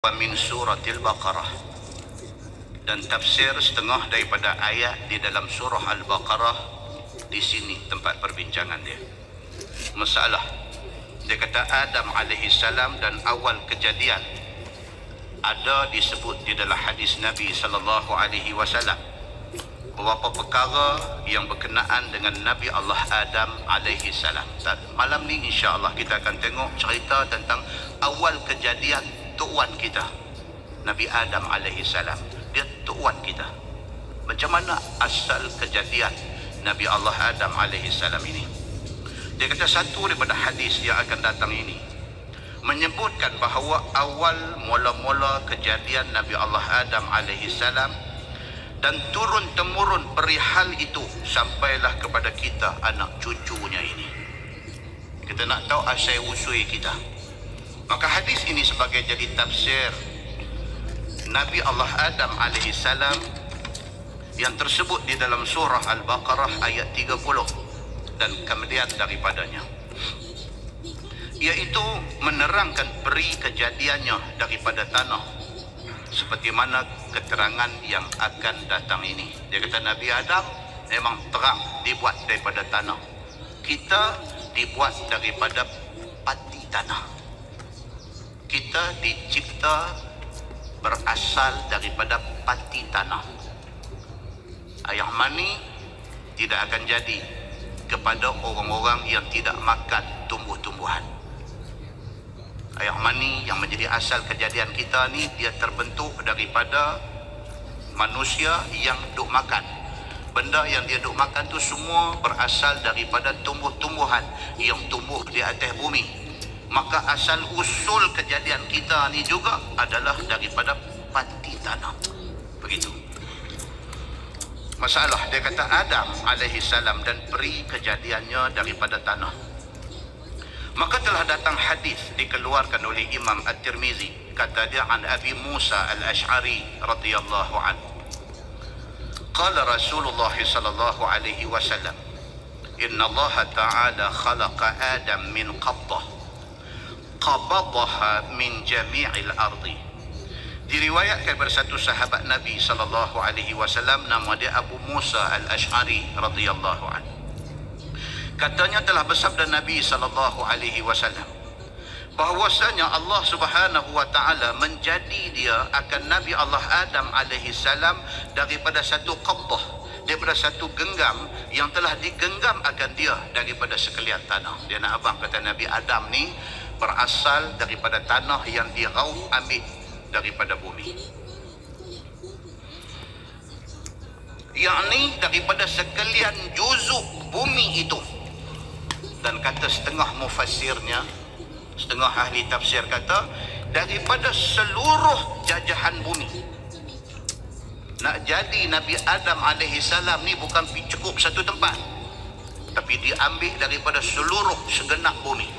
min suratil Baqarah, dan tafsir setengah daripada ayat di dalam surah Al-Baqarah. Di sini tempat perbincangan dia. Masalah dia kata Adam alaihi salam dan awal kejadian ada disebut di dalam hadis Nabi sallallahu alaihi wasallam beberapa perkara yang berkenaan dengan Nabi Allah Adam alaihi salam. Malam ni insya-Allah kita akan tengok cerita tentang awal kejadian tuan kita Nabi Adam alaihi salam. Dia tuan kita. Macam mana asal kejadian Nabi Allah Adam alaihi salam ini? Dia kata satu daripada hadis yang akan datang ini menyebutkan bahawa awal mula-mula kejadian Nabi Allah Adam alaihi salam dan turun-temurun perihal itu sampailah kepada kita anak cucunya ini. Kita nak tahu asal usul kita. Maka hadis ini sebagai jadi tafsir Nabi Allah Adam alaihi salam yang tersebut di dalam surah Al-Baqarah ayat 30 dan kemudian daripadanya, iaitu menerangkan peri kejadiannya daripada tanah seperti mana keterangan yang akan datang ini. Dia kata Nabi Adam memang terang dibuat daripada tanah. Kita dibuat daripada pati tanah. Kita dicipta berasal daripada pati tanah. Ayah mani tidak akan jadi kepada orang-orang yang tidak makan tumbuh-tumbuhan. Ayah mani yang menjadi asal kejadian kita ni, dia terbentuk daripada manusia yang duk makan. Benda yang dia duk makan tu semua berasal daripada tumbuh-tumbuhan yang tumbuh di atas bumi. Maka asal usul kejadian kita ni juga adalah daripada pati tanah. Begitu. Masalah dia kata Adam alaihi salam dan peri kejadiannya daripada tanah. Maka telah datang hadis dikeluarkan oleh Imam At-Tirmizi, kata dia an Abi Musa Al-Ash'ari radhiyallahu anhu. Qala Rasulullah sallallahu alaihi wasallam, "Inna Allah ta'ala khalaqa Adam min qabdah qabadaha min jami'il ardi." Diriwayatkan bersatu sahabat Nabi sallallahu alaihi wasallam, nama dia Abu Musa Al-Ash'ari radhiyallahu anhu. Katanya telah bersabda Nabi sallallahu alaihi wasallam bahwasanya Allah Subhanahu wa taala menjadi dia akan Nabi Allah Adam alaihi salam daripada satu qabdah, daripada satu genggam yang telah digenggam akan dia daripada sekalian tanah. Dia nak abang kata Nabi Adam ni berasal daripada tanah yang dirauh ambil daripada bumi, yakni daripada sekalian juzuk bumi itu. Dan kata setengah mufassirnya, setengah ahli tafsir kata daripada seluruh jajahan bumi. Nak jadi Nabi Adam alaihi salam ni bukan cukup satu tempat, tapi diambil daripada seluruh segenap bumi,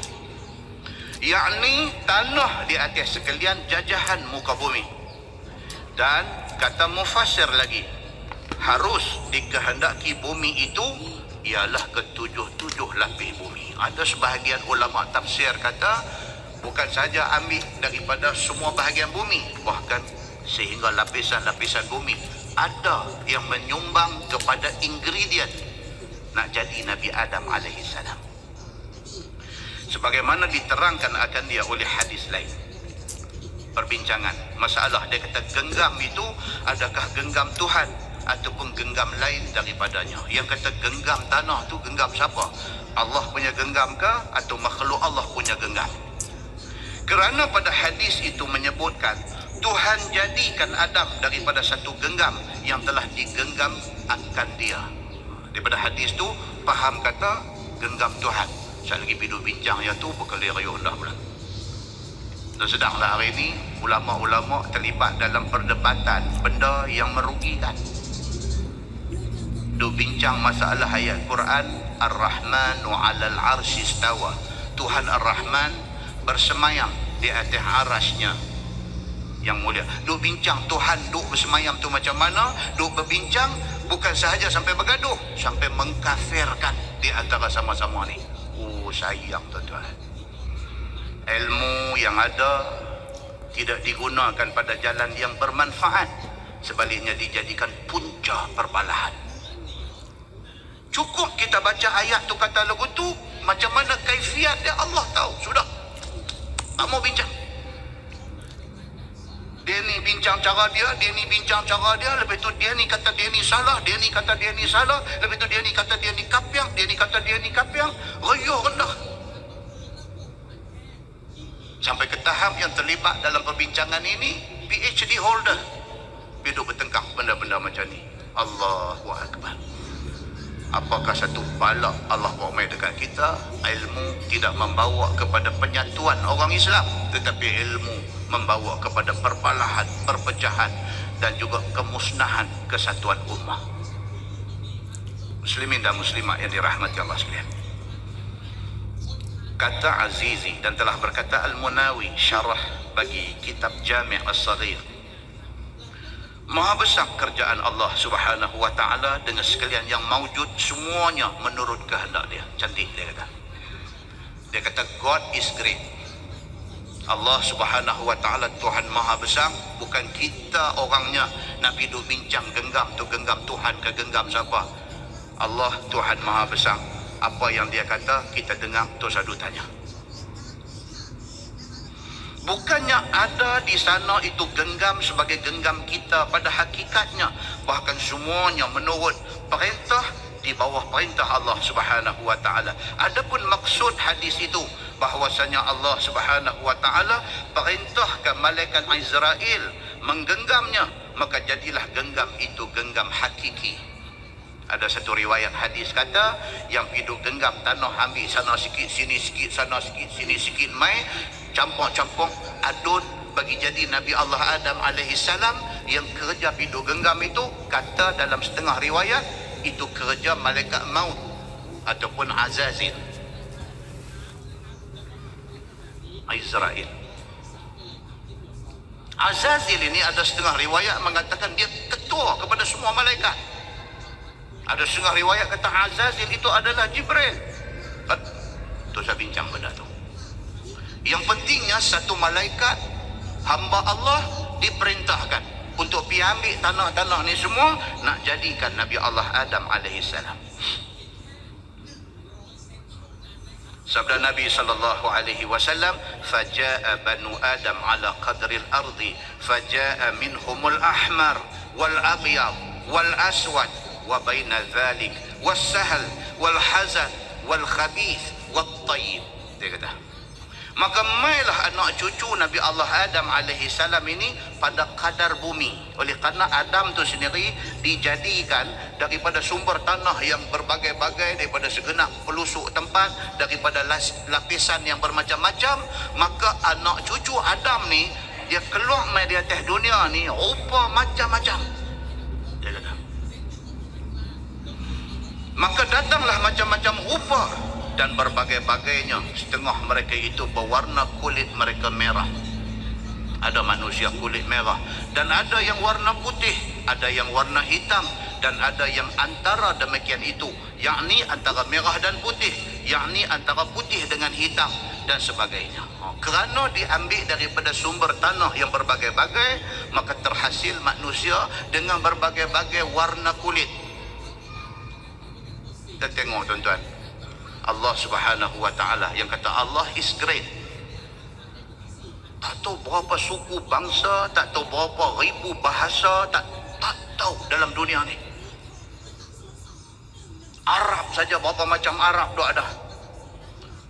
yakni tanah di atas sekalian jajahan muka bumi. Dan kata mufassir lagi, harus dikehendaki bumi itu ialah ketujuh-tujuh lapis bumi. Ada sebahagian ulama tafsir kata bukan saja ambil daripada semua bahagian bumi, bahkan sehingga lapisan-lapisan bumi ada yang menyumbang kepada ingredient nak jadi Nabi Adam alaihi salam, sebagaimana diterangkan akan dia oleh hadis lain. Perbincangan masalah dia kata genggam itu adakah genggam Tuhan ataupun genggam lain daripadanya. Yang kata genggam tanah tu genggam siapa? Allah punya genggam ke atau makhluk Allah punya genggam? Kerana pada hadis itu menyebutkan Tuhan jadikan Adam daripada satu genggam yang telah digenggam akan dia. Daripada hadis tu faham kata genggam Tuhan. Saya lagi hidup bincang yang tu berkali riuh dah pula. Dan sedanglah hari ini ulama-ulama terlibat dalam perdebatan benda yang merugikan. Duk bincang masalah ayat Quran Ar-Rahmanu 'alal 'arsy istawa. Tuhan Ar-Rahman bersemayam di atas arasnya yang mulia. Duk bincang Tuhan duk bersemayam tu macam mana? Duk berbincang bukan sahaja sampai bergaduh, sampai mengkafirkan di antara sama-sama ni. Sayang tuan-tuan, ilmu yang ada tidak digunakan pada jalan yang bermanfaat, sebaliknya dijadikan punca perbalahan. Cukup kita baca ayat tu, kata lagu tu, macam mana kaifiat dia Allah tahu. Sudah, tak mau bincang. Dia ni bincang cara dia, dia ni bincang cara dia, lepas tu dia ni kata dia ni salah, dia ni kata dia ni salah, lepas tu dia ni kata dia ni kapiang, dia ni kata dia ni kapiang, royoh rendah. Sampai ke tahap yang terlibat dalam perbincangan ini PhD holder duduk bertengkar benda-benda macam ni. Allahu Akbar. Apakah satu bala Allah bawa mai dekat kita? Ilmu tidak membawa kepada penyatuan orang Islam, tetapi ilmu membawa kepada perbalahan, perpecahan dan juga kemusnahan kesatuan ummah. Muslimin dan muslimat yang dirahmati Allah sekalian. Kata Azizi, dan telah berkata Al-Munawi syarah bagi kitab Jami' As-Saghir, maha besar kerjaan Allah Subhanahu wa ta'ala dengan sekalian yang maujud, semuanya menurut kehendak dia. Cantik dia kata. Dia kata God is great. Allah Subhanahu wa ta'ala Tuhan maha besar. Bukan kita orangnya nak hidup bincang genggam tu genggam Tuhan ke genggam siapa. Allah Tuhan maha besar. Apa yang dia kata kita dengar, tu sadu tanya. Bukannya ada di sana itu genggam sebagai genggam kita, pada hakikatnya bahkan semuanya menurut perintah, di bawah perintah Allah Subhanahu wa ta'ala. Adapun maksud hadis itu bahwasanya Allah Subhanahu wa ta'ala perintahkan malaikat Israel menggenggamnya, maka jadilah genggam itu genggam hakiki. Ada satu riwayat hadis kata, yang hidup genggam tanah, ambil sana sikit, sini sikit, sana sikit, sini sikit, mai campur-campur adun bagi jadi Nabi Allah Adam alaihi salam. Yang kerja hidup genggam itu, kata dalam setengah riwayat, itu kerja malaikat maut ataupun Azazil, Israel. Azazil ini ada setengah riwayat mengatakan dia ketua kepada semua malaikat. Ada setengah riwayat kata Azazil itu adalah Jibril. Tu saya bincang benda tu. Yang pentingnya satu malaikat hamba Allah diperintahkan untuk pergi ambil tanah-tanah ni semua, nak jadikan Nabi Allah Adam alaihi salam. Sabda Nabi sallallahu alaihi wasallam, "Faja'a banu Adam ala qadril ardi, faja'a minhumul ahmar wal abyad wal aswad wa baina dhalik was sahl wal hazan wal khabith wat tayyib." Dia kata, maka mailah anak cucu Nabi Allah Adam alaihi salam ini pada kadar bumi. Oleh kerana Adam tu sendiri dijadikan daripada sumber tanah yang berbagai-bagai, daripada segenap pelusuk tempat, daripada lapisan yang bermacam-macam, maka anak cucu Adam ni dia keluar mai di atas dunia ni rupa macam-macam. Dia kata, maka datanglah macam-macam rupa dan berbagai-bagainya. Setengah mereka itu berwarna kulit mereka merah. Ada manusia kulit merah, dan ada yang warna putih, ada yang warna hitam, dan ada yang antara demikian itu, yakni antara merah dan putih, yakni antara putih dengan hitam dan sebagainya. Kerana diambil daripada sumber tanah yang berbagai-bagai, maka terhasil manusia dengan berbagai-bagai warna kulit. Kita tengok tuan-tuan, Allah Subhanahu wa ta'ala yang kata Allah is great. Tak tahu berapa suku bangsa, tak tahu berapa ribu bahasa, tak tahu dalam dunia ni. Arab saja berapa macam Arab tu ada.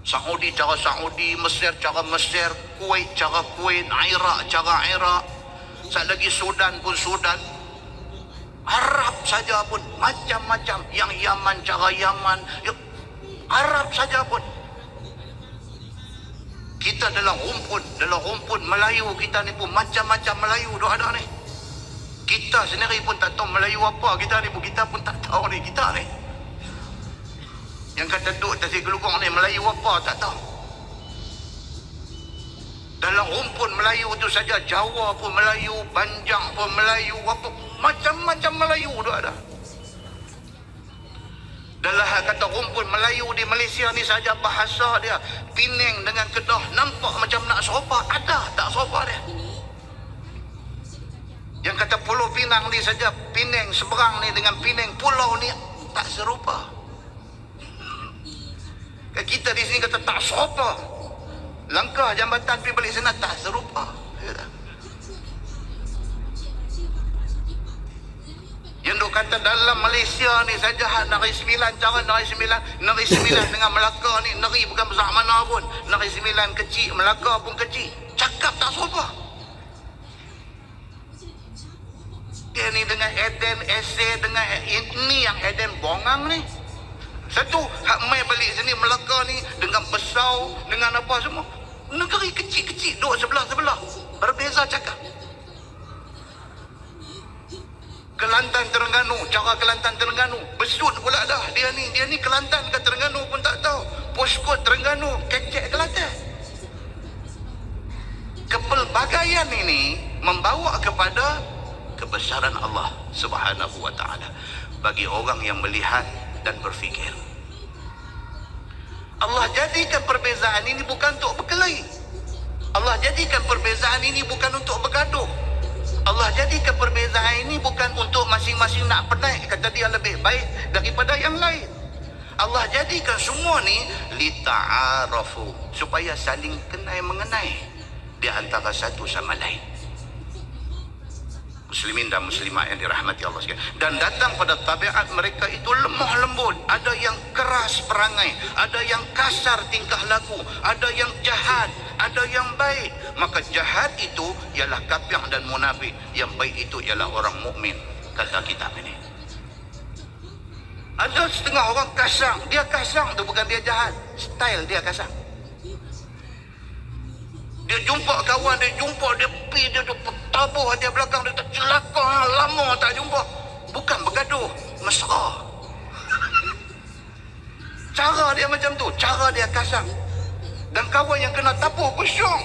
Saudi cara Saudi, Mesir cara Mesir, Kuwait cara Kuwait, Iraq cara Iraq, sat lagi Sudan pun Sudan. Arab saja pun macam-macam. Yang Yaman cara Yaman, Arab saja pun. Kita dalam rumpun Melayu kita ni pun macam-macam Melayu dah ada ni. Kita sendiri pun tak tahu Melayu apa kita ni pun, kita pun tak tahu ni kita ni. Yang kata duduk atas gelugong ni Melayu apa tak tahu. Dalam rumpun Melayu tu saja, Jawa pun Melayu, Banjang pun Melayu, apa macam-macam Melayu dah ada. Dalam kata rumpun Melayu di Malaysia ni saja, bahasa dia Penang dengan Kedah nampak macam nak serupa, ada tak serupa dia. Yang kata Pulau Pinang ni saja, Pinang seberang ni dengan Pinang pulau ni tak serupa. Kita di sini kata tak serupa. Langkah jambatan pergi balik sana tak serupa. Yang duk kata dalam Malaysia ni saja Negeri Sembilan, cara Negeri Sembilan dengan Melaka ni, negeri bukan besar mana pun, Negeri Sembilan kecil, Melaka pun kecil, cakap tak serupa. Dia ni dengan Eden Esay, dengan ini yang Eden bongang ni. Satu hak mai balik sini Melaka ni dengan Besau, dengan apa semua, negeri kecil-kecil duduk sebelah-sebelah, berbeza cakap. Kelantan Terengganu, cara Kelantan Terengganu besut pula dah. Dia ni Kelantan ke Terengganu pun tak tahu. Poskod Terengganu, kecek Kelantan. Kepelbagaian ini membawa kepada kebesaran Allah Subhanahu wa taala bagi orang yang melihat dan berfikir. Allah jadikan perbezaan ini bukan untuk berkelahi. Allah jadikan perbezaan ini bukan untuk bergaduh. Allah jadikan perbezaan ini bukan untuk masing-masing nak penaik kata dia lebih baik daripada yang lain. Allah jadikan semua ni lita'arafu, supaya saling kenal mengenai di antara satu sama lain. Muslimin dan muslimat yang dirahmati Allah sekalian. Dan datang pada tabiat mereka itu lemah lembut. Ada yang keras perangai, ada yang kasar tingkah laku, ada yang jahat, ada yang baik. Maka jahat itu ialah kafir dan munafik, yang baik itu ialah orang mukmin, kata kitab ini. Ada setengah orang kasar, dia kasar tu bukan dia jahat, style dia kasar. Dia jumpa kawan, dia pergi, dia tabuh dia belakang, dia tercelaka, lama tak jumpa. Bukan bergaduh, mesra. Cara dia macam tu, cara dia kasar. Dan kawan yang kena tabuh kusyuk,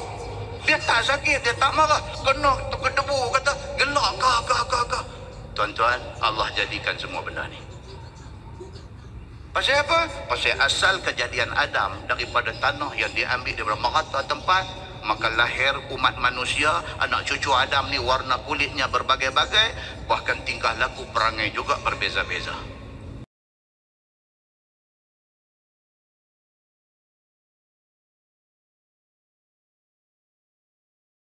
dia tak sakit, dia tak marah. Kena debu, kata gelak kah. Tuan-tuan, Allah jadikan semua benda ni. Pasal apa? Pasal asal kejadian Adam daripada tanah yang diambil daripada merata tempat, maka lahir umat manusia. Anak cucu Adam ni warna kulitnya berbagai-bagai, bahkan tingkah laku perangai juga berbeza-beza.